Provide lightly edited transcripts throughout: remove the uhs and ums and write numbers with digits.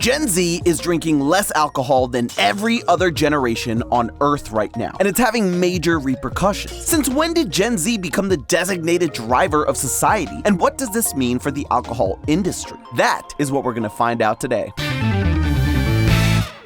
Gen Z is drinking less alcohol than every other generation on Earth right now, and it's having major repercussions. Since when did Gen Z become the designated driver of society, and what does this mean for the alcohol industry? That is what we're going to find out today.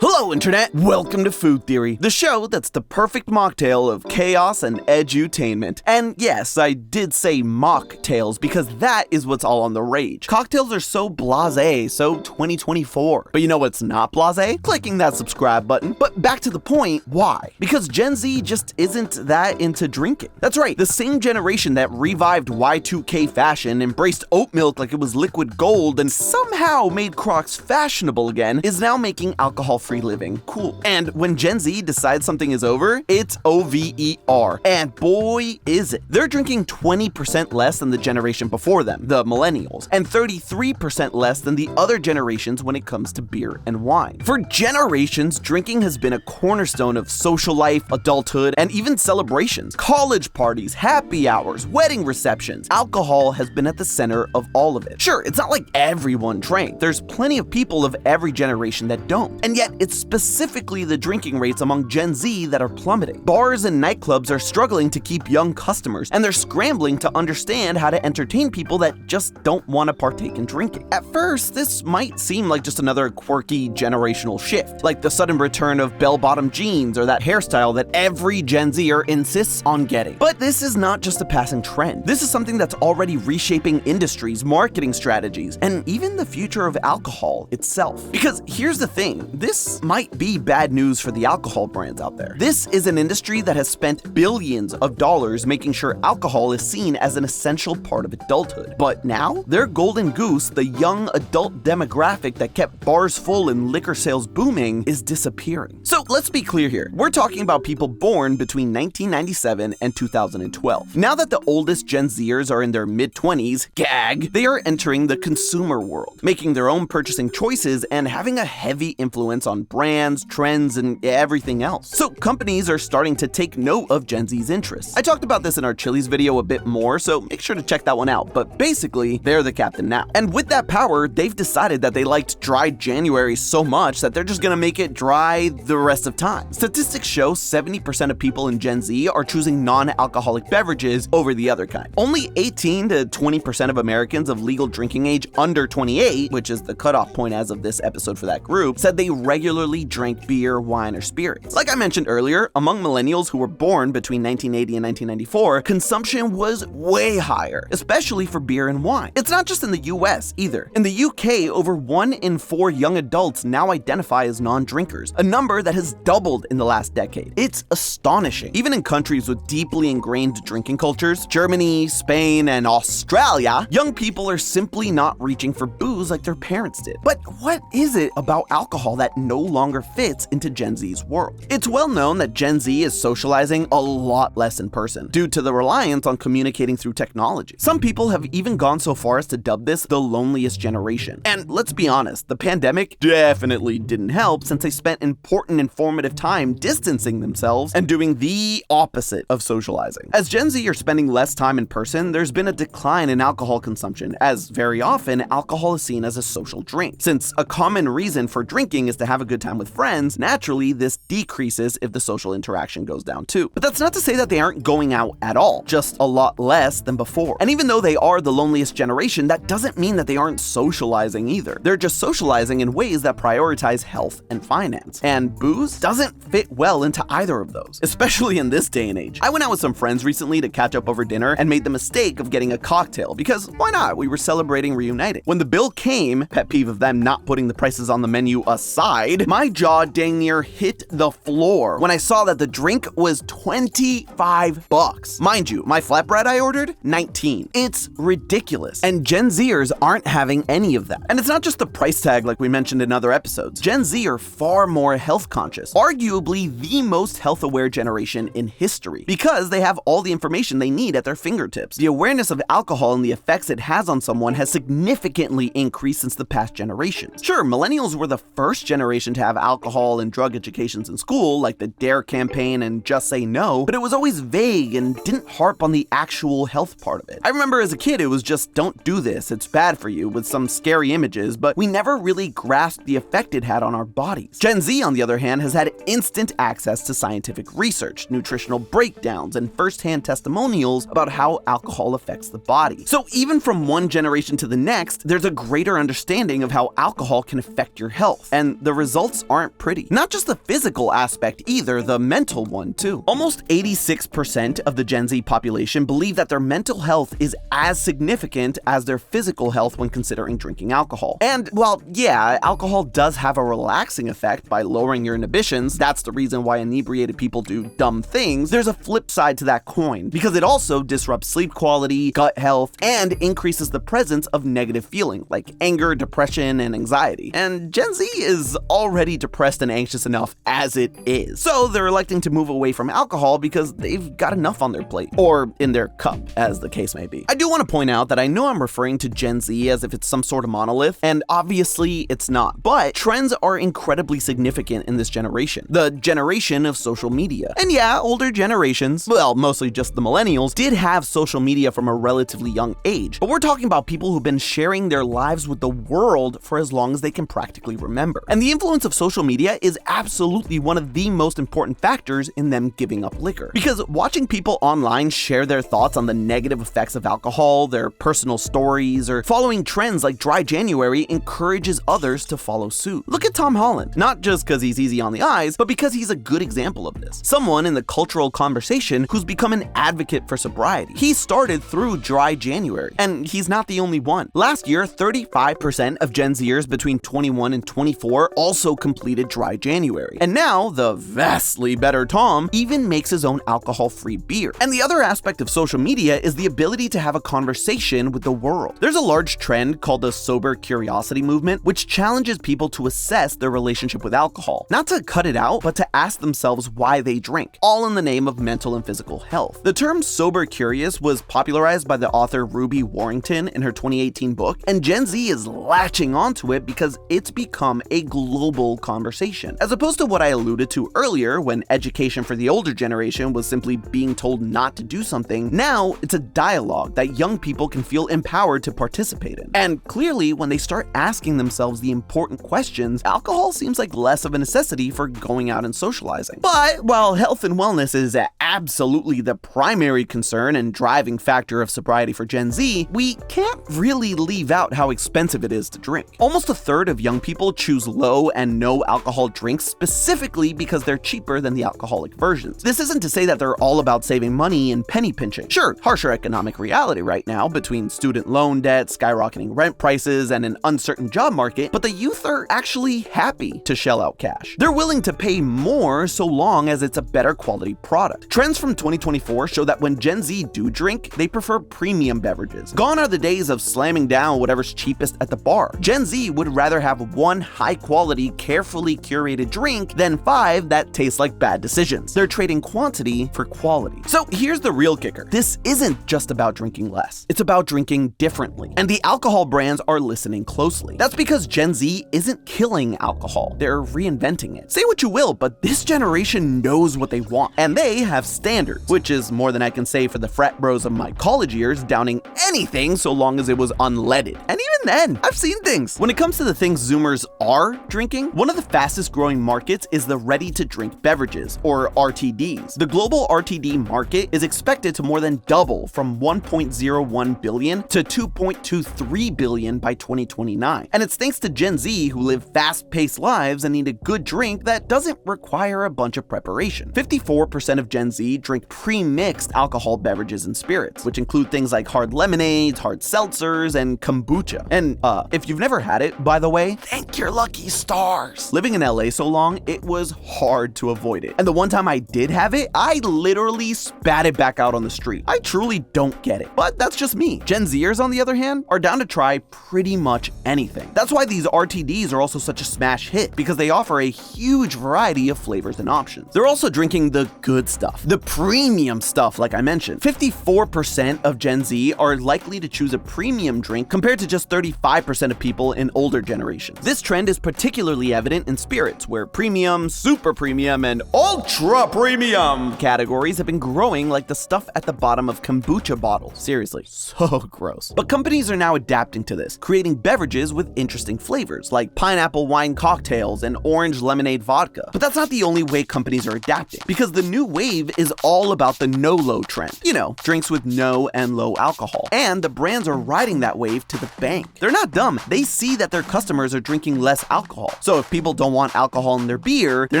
Hello, Internet! Welcome to Food Theory, the show that's the perfect mocktail of chaos and edutainment. And yes, I did say mocktails because that is what's all on the rage. Cocktails are so blasé, so 2024. But you know what's not blasé? Clicking that subscribe button. But back to the point, why? Because Gen Z just isn't that into drinking. That's right, the same generation that revived Y2K fashion, embraced oat milk like it was liquid gold, and somehow made Crocs fashionable again, is now making alcohol-free living cool. And when Gen Z decides something is over, it's OVER. And boy, is it. They're drinking 20% less than the generation before them, the Millennials, and 33% less than the other generations when it comes to beer and wine. For generations, drinking has been a cornerstone of social life, adulthood, and even celebrations. College parties, happy hours, wedding receptions. Alcohol has been at the center of all of it. Sure, it's not like everyone drank. There's plenty of people of every generation that don't. And yet, it's specifically the drinking rates among Gen Z that are plummeting. Bars and nightclubs are struggling to keep young customers, and they're scrambling to understand how to entertain people that just don't want to partake in drinking. At first, this might seem like just another quirky generational shift, like the sudden return of bell-bottom jeans or that hairstyle that every Gen Zer insists on getting. But this is not just a passing trend. This is something that's already reshaping industries, marketing strategies, and even the future of alcohol itself. Because here's the thing, this might be bad news for the alcohol brands out there. This is an industry that has spent billions of dollars making sure alcohol is seen as an essential part of adulthood. But now, their golden goose, the young adult demographic that kept bars full and liquor sales booming, is disappearing. So let's be clear here. We're talking about people born between 1997 and 2012. Now that the oldest Gen Zers are in their mid-20s, gag, they are entering the consumer world, making their own purchasing choices and having a heavy influence on brands, trends, and everything else. So companies are starting to take note of Gen Z's interests. I talked about this in our Chili's video a bit more, so make sure to check that one out, but basically, they're the captain now. And with that power, they've decided that they liked dry January so much that they're just gonna make it dry the rest of time. Statistics show 70% of people in Gen Z are choosing non-alcoholic beverages over the other kind. Only 18 to 20% of Americans of legal drinking age under 28, which is the cutoff point as of this episode for that group, said they regularly drank beer, wine, or spirits. Like I mentioned earlier, among millennials who were born between 1980 and 1994, consumption was way higher, especially for beer and wine. It's not just in the US either. In the UK, over 1 in 4 young adults now identify as non-drinkers, a number that has doubled in the last decade. It's astonishing. Even in countries with deeply ingrained drinking cultures, Germany, Spain, and Australia, young people are simply not reaching for booze like their parents did. But what is it about alcohol that no longer fits into Gen Z's world? It's well known that Gen Z is socializing a lot less in person due to the reliance on communicating through technology. Some people have even gone so far as to dub this the loneliest generation. And let's be honest, the pandemic definitely didn't help since they spent important informative time distancing themselves and doing the opposite of socializing. As Gen Z are spending less time in person, there's been a decline in alcohol consumption, as very often alcohol is seen as a social drink. Since a common reason for drinking is to have a good time with friends, naturally this decreases if the social interaction goes down too. But that's not to say that they aren't going out at all, just a lot less than before. And even though they are the loneliest generation, that doesn't mean that they aren't socializing either. They're just socializing in ways that prioritize health and finance. And booze doesn't fit well into either of those, especially in this day and age. I went out with some friends recently to catch up over dinner and made the mistake of getting a cocktail because why not? We were celebrating reuniting. When the bill came, pet peeve of them not putting the prices on the menu aside, my jaw dang near hit the floor when I saw that the drink was $25. Mind you, my flatbread I ordered, $19. It's ridiculous. And Gen Zers aren't having any of that. And it's not just the price tag like we mentioned in other episodes. Gen Z are far more health conscious, arguably the most health aware generation in history, because they have all the information they need at their fingertips. The awareness of alcohol and the effects it has on someone has significantly increased since the past generations. Sure, millennials were the first generation to have alcohol and drug educations in school, like the DARE campaign and Just Say No, but it was always vague and didn't harp on the actual health part of it. I remember as a kid it was just don't do this, it's bad for you, with some scary images, but we never really grasped the effect it had on our bodies. Gen Z, on the other hand, has had instant access to scientific research, nutritional breakdowns, and first-hand testimonials about how alcohol affects the body. So even from one generation to the next, there's a greater understanding of how alcohol can affect your health, and the results aren't pretty. Not just the physical aspect either, the mental one too. Almost 86% of the Gen Z population believe that their mental health is as significant as their physical health when considering drinking alcohol. And while, yeah, alcohol does have a relaxing effect by lowering your inhibitions, that's the reason why inebriated people do dumb things, there's a flip side to that coin, because it also disrupts sleep quality, gut health, and increases the presence of negative feeling, like anger, depression, and anxiety. And Gen Z is already depressed and anxious enough as it is. So they're electing to move away from alcohol because they've got enough on their plate, or in their cup, as the case may be. I do want to point out that I know I'm referring to Gen Z as if it's some sort of monolith, and obviously it's not, but trends are incredibly significant in this generation, the generation of social media. And yeah, older generations, well, mostly just the Millennials, did have social media from a relatively young age, but we're talking about people who've been sharing their lives with the world for as long as they can practically remember. And the influence of social media is absolutely one of the most important factors in them giving up liquor. Because watching people online share their thoughts on the negative effects of alcohol, their personal stories, or following trends like Dry January encourages others to follow suit. Look at Tom Holland, not just because he's easy on the eyes, but because he's a good example of this. Someone in the cultural conversation who's become an advocate for sobriety. He started through Dry January, and he's not the only one. Last year, 35% of Gen Zers between 21 and 24 also completed Dry January. And now, the vastly better Tom even makes his own alcohol-free beer. And the other aspect of social media is the ability to have a conversation with the world. There's a large trend called the sober curiosity movement, which challenges people to assess their relationship with alcohol. Not to cut it out, but to ask themselves why they drink, all in the name of mental and physical health. The term sober curious was popularized by the author Ruby Warrington in her 2018 book, and Gen Z is latching onto it because it's become a global conversation. As opposed to what I alluded to earlier, when education for the older generation was simply being told not to do something, now it's a dialogue that young people can feel empowered to participate in. And clearly, when they start asking themselves the important questions, alcohol seems like less of a necessity for going out and socializing. But while health and wellness is absolutely the primary concern and driving factor of sobriety for Gen Z, we can't really leave out how expensive it is to drink. Almost a third of young people choose low and no alcohol drinks specifically because they're cheaper than the alcoholic versions. This isn't to say that they're all about saving money and penny pinching. Sure, harsher economic reality right now between student loan debt, skyrocketing rent prices, and an uncertain job market, but the youth are actually happy to shell out cash. They're willing to pay more so long as it's a better quality product. Trends from 2024 show that when Gen Z do drink, they prefer premium beverages. Gone are the days of slamming down whatever's cheapest at the bar. Gen Z would rather have one high-quality, carefully curated drink than 5 that taste like bad decisions. They're trading quantity for quality. So here's the real kicker. This isn't just about drinking less. It's about drinking differently. And the alcohol brands are listening closely. That's because Gen Z isn't killing alcohol. They're reinventing it. Say what you will, but this generation knows what they want. And they have standards, which is more than I can say for the frat bros of my college years downing anything so long as it was unleaded. And even then, I've seen things. When it comes to the things Zoomers are drinking, one of the fastest growing markets is the ready-to-drink beverages, or RTDs. The global RTD market is expected to more than double from 1.01 billion to 2.23 billion by 2029. And it's thanks to Gen Z who live fast-paced lives and need a good drink that doesn't require a bunch of preparation. 54% of Gen Z drink pre-mixed alcohol beverages and spirits, which include things like hard lemonades, hard seltzers, and kombucha. And if you've never had it, by the way, thank your lucky stars. Living in LA so long, it was hard to avoid it. And the one time I did have it, I literally spat it back out on the street. I truly don't get it, but that's just me. Gen Zers, on the other hand, are down to try pretty much anything. That's why these RTDs are also such a smash hit, because they offer a huge variety of flavors and options. They're also drinking the good stuff, the premium stuff like I mentioned. 54% of Gen Z are likely to choose a premium drink compared to just 35% of people in older generations. This trend is particularly especially evident in spirits, where premium, super premium, and ultra premium categories have been growing like the stuff at the bottom of kombucha bottles. Seriously, so gross. But companies are now adapting to this, creating beverages with interesting flavors, like pineapple wine cocktails and orange lemonade vodka. But that's not the only way companies are adapting, because the new wave is all about the no-low trend. You know, drinks with no and low alcohol. And the brands are riding that wave to the bank. They're not dumb. They see that their customers are drinking less alcohol. So if people don't want alcohol in their beer, they're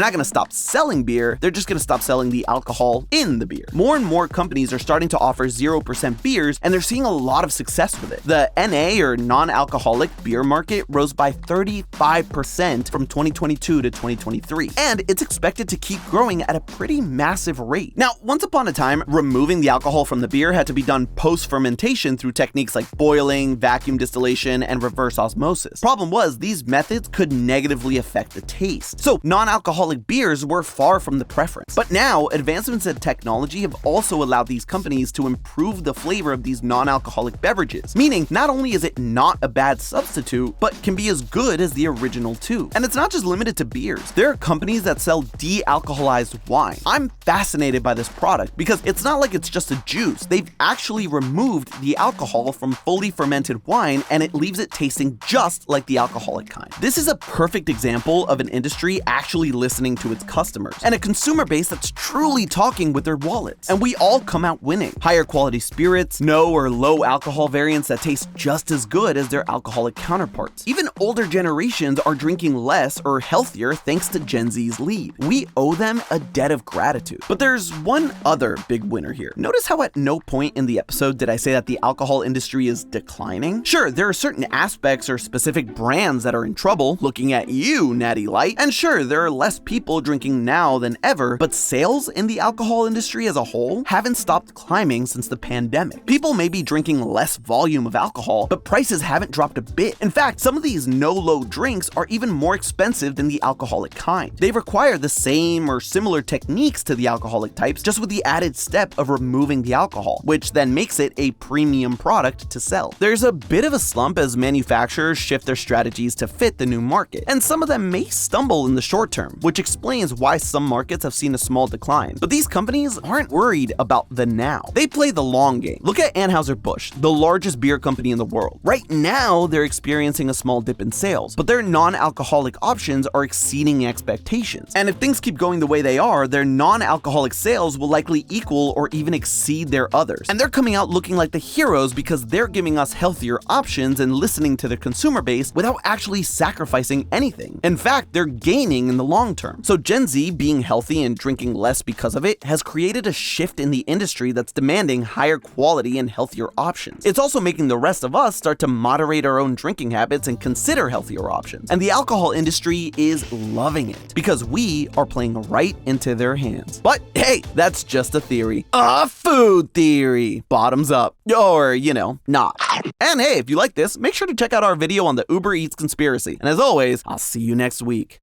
not going to stop selling beer, they're just going to stop selling the alcohol in the beer. More and more companies are starting to offer 0% beers, and they're seeing a lot of success with it. The NA, or non-alcoholic beer market, rose by 35% from 2022 to 2023, and it's expected to keep growing at a pretty massive rate. Now, once upon a time, removing the alcohol from the beer had to be done post-fermentation through techniques like boiling, vacuum distillation, and reverse osmosis. Problem was, these methods could negatively affect the taste. So non-alcoholic beers were far from the preference. But now, advancements in technology have also allowed these companies to improve the flavor of these non-alcoholic beverages, meaning not only is it not a bad substitute, but can be as good as the original too. And it's not just limited to beers. There are companies that sell de-alcoholized wine. I'm fascinated by this product because it's not like it's just a juice. They've actually removed the alcohol from fully fermented wine, and it leaves it tasting just like the alcoholic kind. This is a perfect example of an industry actually listening to its customers, and a consumer base that's truly talking with their wallets. And we all come out winning. Higher quality spirits, no or low alcohol variants that taste just as good as their alcoholic counterparts. Even older generations are drinking less or healthier thanks to Gen Z's lead. We owe them a debt of gratitude. But there's one other big winner here. Notice how at no point in the episode did I say that the alcohol industry is declining? Sure, there are certain aspects or specific brands that are in trouble, looking at you, Natty Light, and sure, there are less people drinking now than ever, but sales in the alcohol industry as a whole haven't stopped climbing since the pandemic. People may be drinking less volume of alcohol, but prices haven't dropped a bit. In fact, some of these no-low drinks are even more expensive than the alcoholic kind. They require the same or similar techniques to the alcoholic types, just with the added step of removing the alcohol, which then makes it a premium product to sell. There's a bit of a slump as manufacturers shift their strategies to fit the new market, and some of them may stumble in the short term, which explains why some markets have seen a small decline. But these companies aren't worried about the now. They play the long game. Look at Anheuser-Busch, the largest beer company in the world. Right now, they're experiencing a small dip in sales, but their non-alcoholic options are exceeding expectations. And if things keep going the way they are, their non-alcoholic sales will likely equal or even exceed their others. And they're coming out looking like the heroes because they're giving us healthier options and listening to their consumer base without actually sacrificing anything. In fact, they're gaining in the long term. So Gen Z being healthy and drinking less because of it has created a shift in the industry that's demanding higher quality and healthier options. It's also making the rest of us start to moderate our own drinking habits and consider healthier options. And the alcohol industry is loving it because we are playing right into their hands. But hey, that's just a theory. A food theory. Bottoms up. Or, you know, not. And hey, if you like this, make sure to check out our video on the Uber Eats conspiracy. And as always, I'll see you next week.